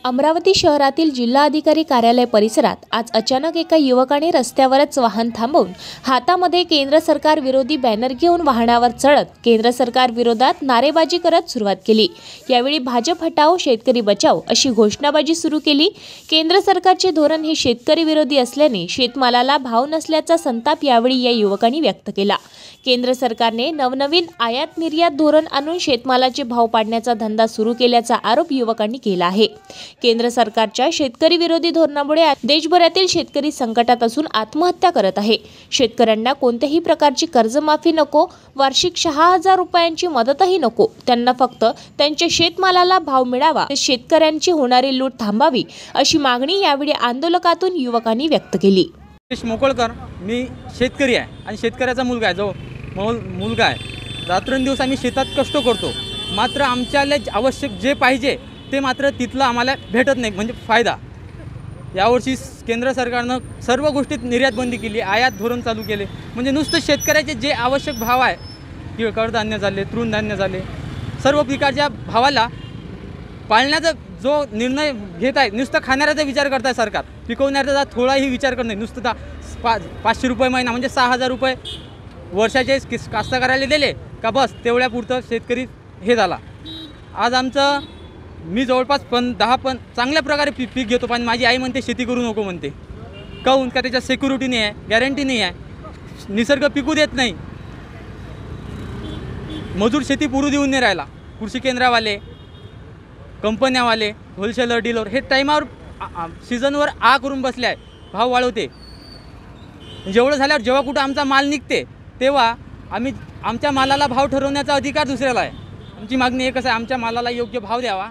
अमरावती शहरातील जिल्हाधिकारी कार्यालय परिसरात आज अचानक एका युवकाने रस्त्यावरच वाहन थांबवून हातामध्ये केंद्र सरकार विरोधी बॅनर घेऊन वाहनावर चढत केंद्र सरकार विरोधात नारेबाजी करत सुरुवात केली। यावेळी भाजप हटाओ शेतकरी बचाओ अशी घोषणाबाजी सुरू केली। केंद्र सरकारचे धोरण हे शेतकरी विरोधी असल्याने शेतमालाला भाव नसल्याचा संताप यावेळी या युवकांनी व्यक्त केला। केंद्र सरकारने नवनवीन आयात निर्यात धोरण आणून शेतमालाचे भाव पाडण्याचा धंदा सुरू केल्याचा आरोप युवकांनी केला आहे। केंद्र सरकारच्या शेतकरी विरोधी धोरणामुळे देशभरातील शेतकरी संकटात असून आत्महत्या करत आहे। शेतकऱ्यांना कोणत्याही प्रकारची कर्जमाफी नको, वार्षिक 6,000 रुपयांची मदतही नको, त्यांना फक्त त्यांच्या शेतमालाला भाव मिळावा, शेतकऱ्यांची होणारी लूट थांबावी अशी मागणी यावेळी आंदोलकातून युवकांनी व्यक्त केली। मोकळकर, मी शेतकरी आहे आणि शेतकऱ्याचा मुलगा आहे, जो मुलगा आहे। रात्रंदिवस आम्ही शेतात कष्ट करतो, मात्र आमच्याला आवश्यक जे पाहिजे ते मात्र तिथलं आम्हाला भेटत नाही, म्हणजे फायदा। यावर्षी केंद्र सरकारनं सर्व गोष्टीत निर्यात बंदी केली, आयात धोरण चालू केले, म्हणजे नुसतं शेतकऱ्याचे जे आवश्यक भाव आहे किंवा कडधान्य झाले, तृणधान्य झाले, सर्व पिकाच्या भावाला पाळण्याचा जो निर्णय घेत आहे, नुसतं खाणाऱ्याचा विचार करत आहे सरकार, पिकवणाऱ्याचा थोडाही विचार करत नाही। नुसतं 500 रुपये महिना म्हणजे 6,000 रुपये वर्षाचे कास्तकाराला दिले का बस तेवढ्यापुरतं शेतकरी हे झाला। आज आमचं मी जवळपास 10 चांगल्या प्रकारे पीक घेतो, पण माझी आई म्हणते शेती करू नको म्हणते। काहून का त्याच्यात सिक्युरिटी नाही आहे, गॅरंटी नाही आहे, निसर्ग पिकू देत नाही, मजूर शेती पुरू देऊन नाही राहिला। कृषी केंद्रावाले, कंपन्यावाले, होलसेलर, डीलर हे टाईमावर सीझनवर करून बसले आहे, भाव वाढवते। जेवढं झाल्यावर जेव्हा कुठं आमचा माल निघते तेव्हा आम्ही आमच्या मालाला भाव ठरवण्याचा अधिकार दुसऱ्याला आहे। आमची मागणी एकच आहे, आमच्या मालाला योग्य भाव द्यावा।